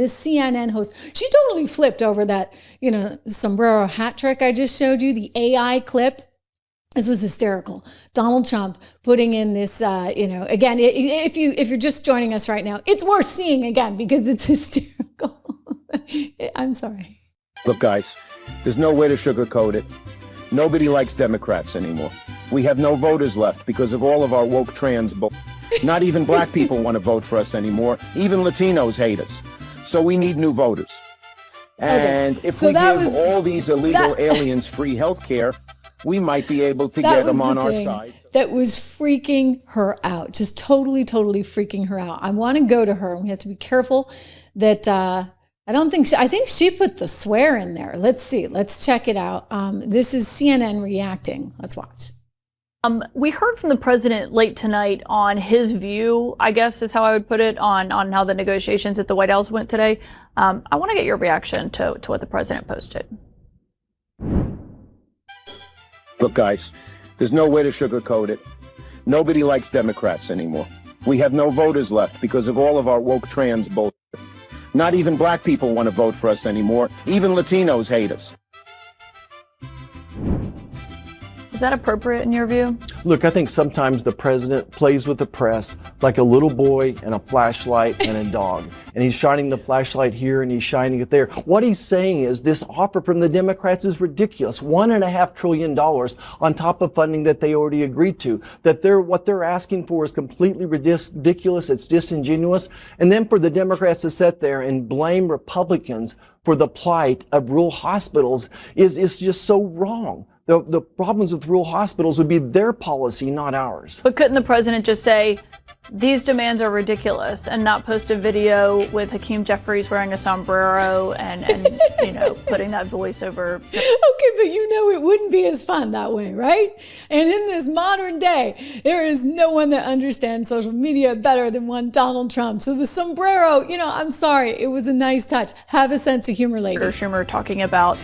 this CNN host, she totally flipped over that, sombrero hat trick I just showed you, the AI clip. This was hysterical. Donald Trump putting in this, again, if you're just joining us right now, it's worth seeing again because it's hysterical. I'm sorry. Look, guys, there's no way to sugarcoat it. Nobody likes Democrats anymore. We have no voters left because of all of our woke trans bull. Not even black people want to vote for us anymore. Even Latinos hate us. So we need new voters. And if we give all these illegal aliens free health care, we might be able to get them on our side. That was freaking her out. Just totally freaking her out. I want to go to her. We have to be careful that I think she put the swear in there. Let's see. Let's check it out. This is CNN reacting. Let's watch. We heard from the president late tonight on his view, I guess is how I would put it, on how the negotiations at the White House went today. I want to get your reaction to what the president posted. Look, guys, there's no way to sugarcoat it. Nobody likes Democrats anymore. We have no voters left because of all of our woke trans bull. Not even black people want to vote for us anymore. Even Latinos hate us. Is that appropriate in your view? Look, I think sometimes the president plays with the press like a little boy and a flashlight and a dog. And he's shining the flashlight here and he's shining it there. What he's saying is this offer from the Democrats is ridiculous. $1.5 trillion on top of funding that they already agreed to. That what they're asking for is completely ridiculous. It's disingenuous. And then for the Democrats to sit there and blame Republicans for the plight of rural hospitals is just so wrong. The problems with rural hospitals would be their policy, not ours. But couldn't the president just say, these demands are ridiculous, and not post a video with Hakeem Jeffries wearing a sombrero and putting that voiceover? Okay, but it wouldn't be as fun that way, right? And in this modern day, there is no one that understands social media better than one Donald Trump. So the sombrero, I'm sorry, it was a nice touch. Have a sense of humor, lady. Schumer talking about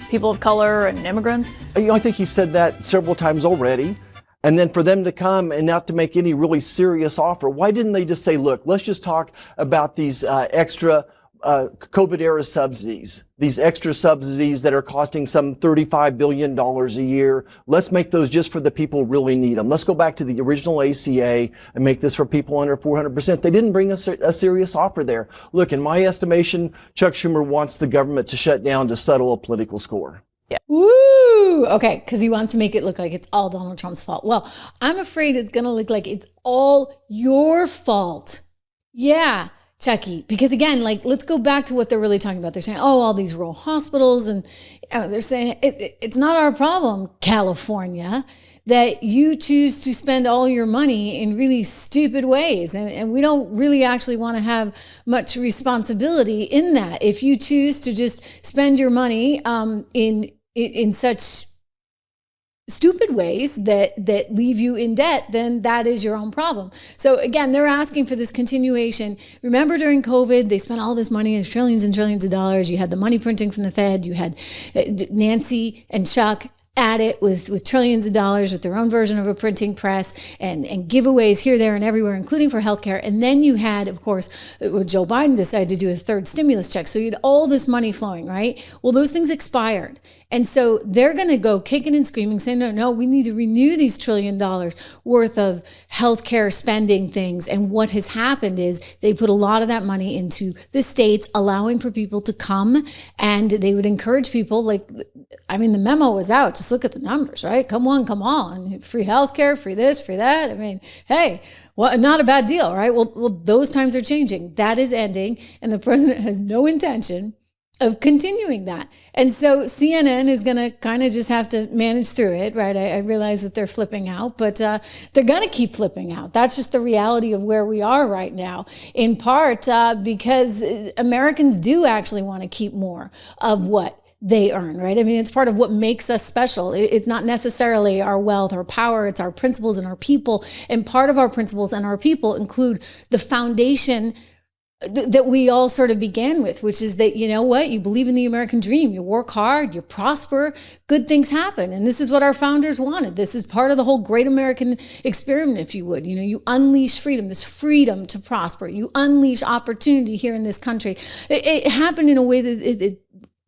people of color and immigrants? I think he said that several times already. And then for them to come and not to make any really serious offer, why didn't they just say, look, let's just talk about these extra COVID-era subsidies, these extra subsidies that are costing some $35 billion a year. Let's make those just for the people who really need them. Let's go back to the original ACA and make this for people under 400%. They didn't bring a serious offer there. Look, in my estimation, Chuck Schumer wants the government to shut down to settle a political score. Yeah. Woo! Okay, because he wants to make it look like it's all Donald Trump's fault. Well, I'm afraid it's going to look like it's all your fault. Yeah. Chucky, because again, let's go back to what they're really talking about. They're saying, all these rural hospitals, and they're saying it's not our problem, California, that you choose to spend all your money in really stupid ways. And we don't really actually want to have much responsibility in that. If you choose to just spend your money in such stupid ways that leave you in debt, then that is your own problem. So again, they're asking for this continuation. Remember during COVID, they spent all this money, trillions and trillions of dollars. You had the money printing from the Fed. You had Nancy and Chuck at it with trillions of dollars with their own version of a printing press and giveaways here, there, and everywhere, including for healthcare. And then you had, of course, Joe Biden decided to do a third stimulus check. So you had all this money flowing, right? Well, those things expired. And so they're going to go kicking and screaming, saying, no, we need to renew these $1 trillion worth of healthcare spending things. And what has happened is they put a lot of that money into the states, allowing for people to come, and they would encourage people the memo was out. Just look at the numbers, right? Come on. Free healthcare, free this, free that. Hey, well, not a bad deal, right? Well, those times are changing. That is ending. And the president has no intention of continuing that. And so CNN is going to kind of just have to manage through it, right? I realize that they're flipping out, but they're going to keep flipping out. That's just the reality of where we are right now, in part because Americans do actually want to keep more of what they earn, right? It's part of what makes us special. It's not necessarily our wealth or power, it's our principles and our people. And part of our principles and our people include the foundation that we all sort of began with, which is that, you know what, you believe in the American dream, you work hard, you prosper, good things happen. And this is what our founders wanted. This is part of the whole great American experiment, if you would. You know, you unleash freedom, this freedom to prosper. You unleash opportunity here in this country. It happened in a way that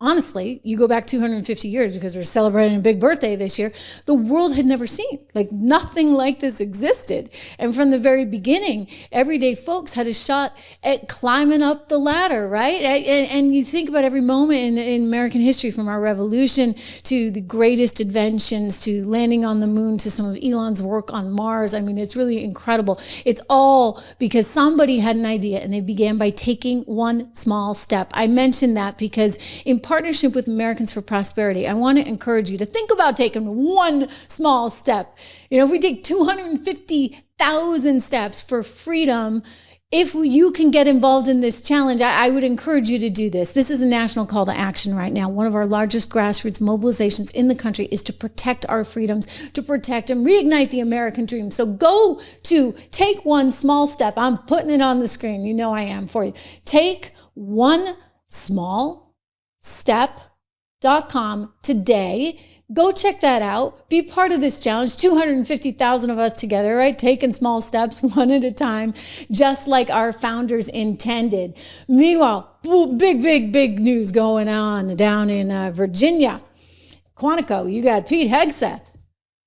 honestly, you go back 250 years because we're celebrating a big birthday this year, the world had never seen. Like nothing like this existed. And from the very beginning, everyday folks had a shot at climbing up the ladder, right? And you think about every moment in American history, from our revolution to the greatest inventions, to landing on the moon, to some of Elon's work on Mars. I mean, it's really incredible. It's all because somebody had an idea and they began by taking one small step. I mentioned that because in partnership with Americans for Prosperity, I want to encourage you to think about taking one small step. You know, if we take 250,000 steps for freedom, if you can get involved in this challenge, I would encourage you to do this. This is a national call to action right now. One of our largest grassroots mobilizations in the country is to protect our freedoms, to protect and reignite the American dream. So go to Take One Small Step. I'm putting it on the screen. You know I am for you. Take One Small Step.com today. Go check that out. Be part of this challenge. 250,000 of us together, right? Taking small steps one at a time, just like our founders intended. Meanwhile, big news going on down in Virginia. Quantico, you got Pete Hegseth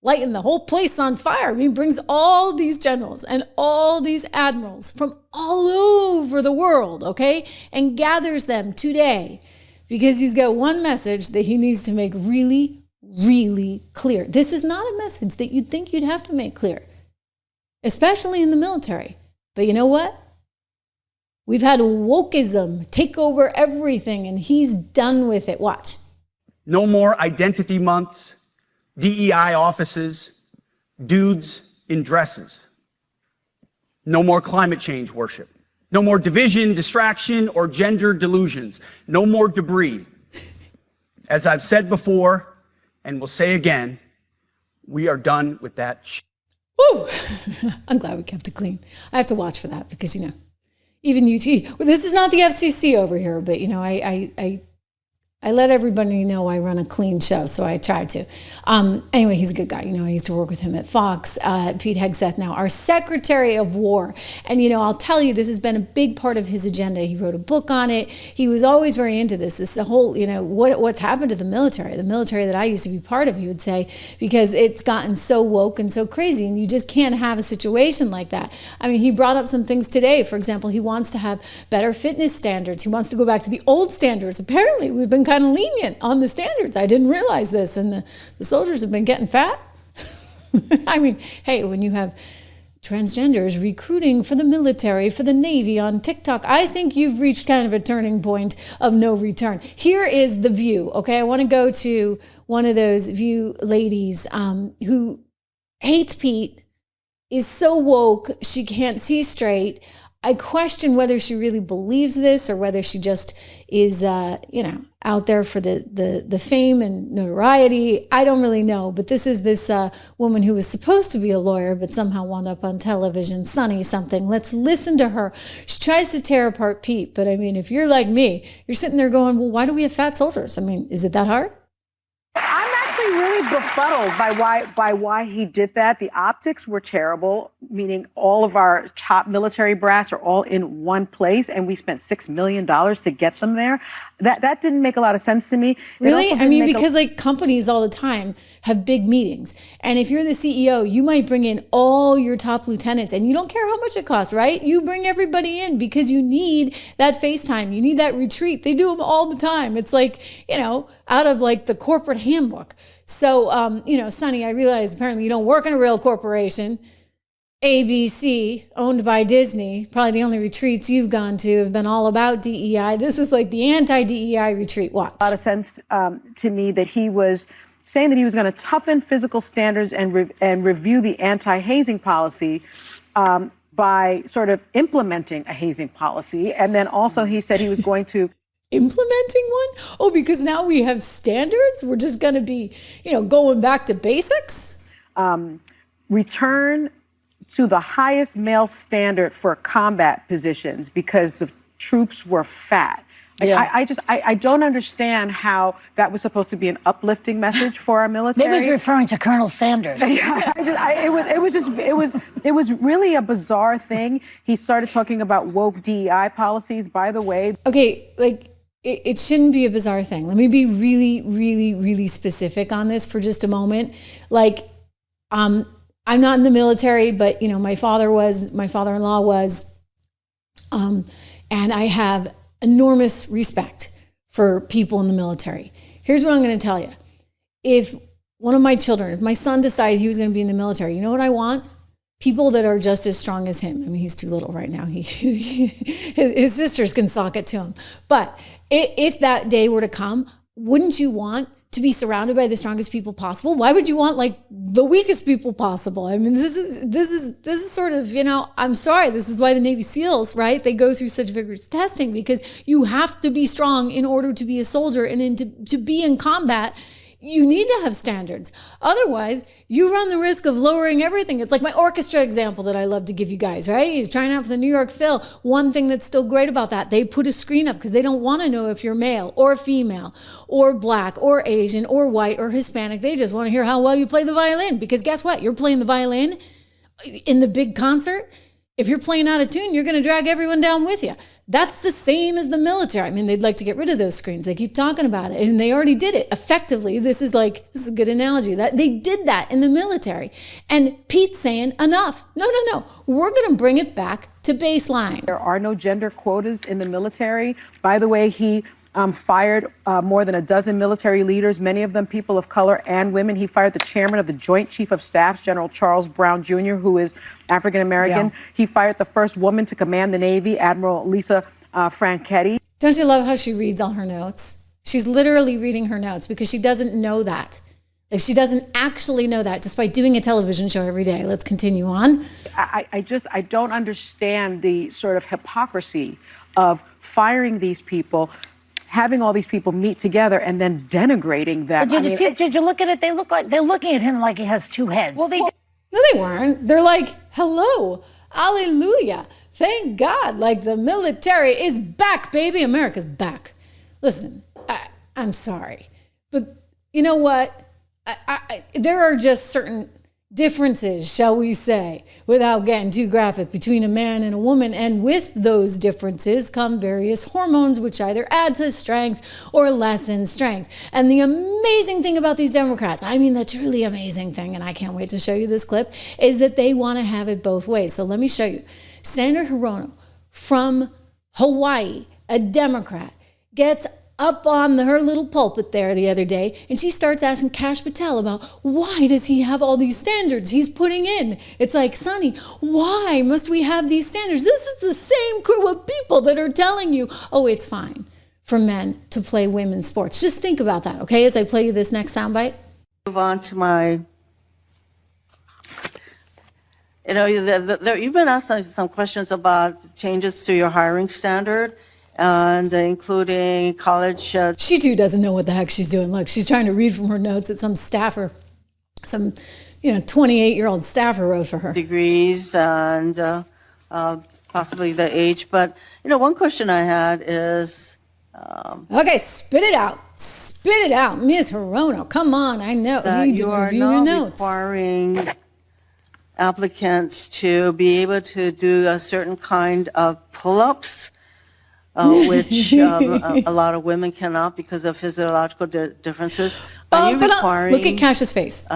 lighting the whole place on fire. I mean, brings all these generals and all these admirals from all over the world, okay? And gathers them today because he's got one message that he needs to make really clear. This is not a message that you'd think you'd have to make clear, especially in the military. But you know what? We've had wokeism take over everything, and he's done with it. Watch. No more identity months, DEI offices, dudes in dresses. No more climate change worship. No more division, distraction, or gender delusions. No more debris. As I've said before, and will say again, we are done with that Woo! I'm glad we kept it clean. I have to watch for that because, you know, even UT, well, this is not the FCC over here, but, you know, I let everybody know I run a clean show, so I tried to. Anyway, he's a good guy. You know, I used to work with him at Fox. Pete Hegseth, now our Secretary of War. And, you know, I'll tell you, this has been a big part of his agenda. He wrote a book on it. He was always very into this. This the whole, you know, what's happened to the military that I used to be part of, he would say, because it's gotten so woke and so crazy, and you just can't have a situation like that. I mean, he brought up some things today. For example, he wants to have better fitness standards. He wants to go back to the old standards. Apparently, we've been kind of lenient on the standards. I didn't realize this, and the soldiers have been getting fat. I mean, hey, when you have transgenders recruiting for the military, for the Navy on TikTok, I think you've reached kind of a turning point of no return. Here is The View, okay? I want to go to one of those View ladies who hates Pete, is so woke, she can't see straight. I question whether she really believes this or whether she just is, you know, out there for the fame and notoriety. I don't really know. But this is this woman who was supposed to be a lawyer, but somehow wound up on television, Sunny something. Let's listen to her. She tries to tear apart Pete. But I mean, if you're like me, you're sitting there going, well, why do we have fat soldiers? I mean, is it that hard? I'm actually really befuddled by why he did that. The optics were terrible, meaning all of our top military brass are all in one place, and we spent $6 million to get them there. That didn't make a lot of sense to me. Really? I mean, because like companies all the time have big meetings, and if you're the CEO, you might bring in all your top lieutenants, and you don't care how much it costs, right? You bring everybody in because you need that FaceTime, you need that retreat. They do them all the time. It's like, you know, out of like the corporate handbook. So, you know, Sonny, I realize apparently you don't work in a real corporation. ABC, owned by Disney, probably the only retreats you've gone to have been all about DEI. This was like the anti-DEI retreat. Watch. A lot of sense to me that he was saying that he was going to toughen physical standards and review the anti-hazing policy by sort of implementing a hazing policy. And then also he said he was going to implementing one? Oh, because now we have standards? We're just going to be, you know, going back to basics? Return to the highest male standard for combat positions, because troops were fat. Like, Yeah. I don't understand how that was supposed to be an uplifting message for our military. Maybe he's referring to Colonel Sanders. It was really a bizarre thing. He started talking about woke DEI policies, by the way. Okay, like it shouldn't be a bizarre thing. Let me be really, really, really specific on this for just a moment. Like, I'm not in the military, but you know, my father-in-law was, and I have enormous respect for people in the military. Here's what I'm going to tell you. If one of my children, if my son decided he was going to be in the military, you know what I want? People that are just as strong as him. I mean, he's too little right now. His sisters can sock it to him. But if that day were to come, wouldn't you want to be surrounded by the strongest people possible? Why would you want like the weakest people possible? I mean, this is sort of, you know, I'm sorry, this is why the Navy SEALs, right? They go through such vigorous testing because you have to be strong in order to be a soldier, and to be in combat, you need to have standards. Otherwise, you run the risk of lowering everything. It's like my orchestra example that I love to give you guys, right? He's trying out for the New York Phil. One thing that's still great about that, they put a screen up because they don't want to know if you're male or female or black or Asian or white or Hispanic. They just want to hear how well you play the violin, because guess what? You're playing the violin in the big concert. If you're playing out of tune, you're going to drag everyone down with you. That's the same as the military. I mean, they'd like to get rid of those screens. They keep talking about it, and they already did it effectively. This is a good analogy. That they did that in the military. And Pete's saying, enough. No. We're going to bring it back to baseline. There are no gender quotas in the military. By the way, he fired more than a dozen military leaders, many of them people of color and women. He fired the chairman of the Joint Chief of Staff, General Charles Brown Jr., who is African-American. Yeah. He fired the first woman to command the Navy, Admiral Lisa Franchetti. Don't you love how she reads all her notes? She's literally reading her notes because she doesn't know that. Like, she doesn't actually know that despite doing a television show every day. Let's continue on. I don't understand the sort of hypocrisy of firing these people, having all these people meet together, and then denigrating them. But did you look at it? They're looking at him like he has two heads. No, they weren't. They're like, hello, hallelujah, thank God. Like, the military is back, baby. America's back. Listen, I'm sorry, but you know what? There are just certain differences, shall we say, without getting too graphic, between a man and a woman. And with those differences come various hormones, which either add to strength or lessen strength. And the amazing thing about these Democrats, I mean, the truly amazing thing, and I can't wait to show you this clip, is that they want to have it both ways. So let me show you. Senator Hirono from Hawaii, a Democrat, gets up on her little pulpit there the other day, and she starts asking Kash Patel about why does he have all these standards he's putting in. It's like, Sonny, why must we have these standards? This is the same crew of people that are telling you, oh, it's fine for men to play women's sports. Just think about that, okay, as I play you this next soundbite. Move on to my, you've been asked some questions about changes to your hiring standard, and including college. She too doesn't know what the heck she's doing. Look, she's trying to read from her notes that some staffer, 28-year-old staffer wrote for her. Degrees and possibly the age. But, one question I had is... okay, spit it out. Spit it out. Ms. Hirono, come on. I know. You need to review your notes. Requiring applicants to be able to do a certain kind of pull-ups, which a lot of women cannot because of physiological differences. Are you requiring... Look at Kash's face.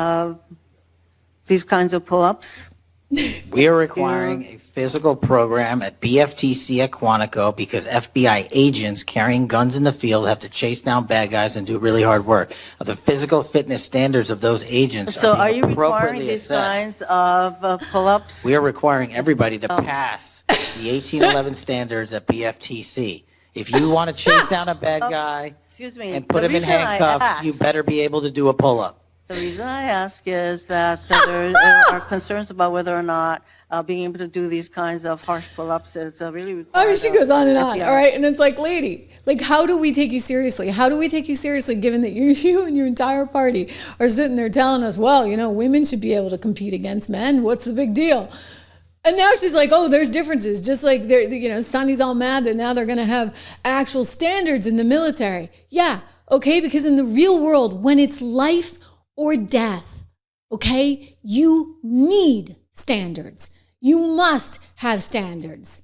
These kinds of pull-ups? We are requiring a physical program at BFTC at Quantico because FBI agents carrying guns in the field have to chase down bad guys and do really hard work. The physical fitness standards of those agents are you requiring these kinds of pull-ups? We are requiring everybody to pass the 1811 standards at BFTC. If you want to chase down a bad guy and put him in handcuffs, you better be able to do a pull-up. The reason I ask is that there are concerns about whether or not being able to do these kinds of harsh pull-ups is really required. I mean, she goes on and on, all right? And it's like, lady, like, how do we take you seriously? How do we take you seriously given that you and your entire party are sitting there telling us, well, women should be able to compete against men. What's the big deal? And now she's like, oh, there's differences. Just like, Sonny's all mad that now they're going to have actual standards in the military. Yeah, okay, because in the real world, when it's life or death, okay, you need standards. You must have standards.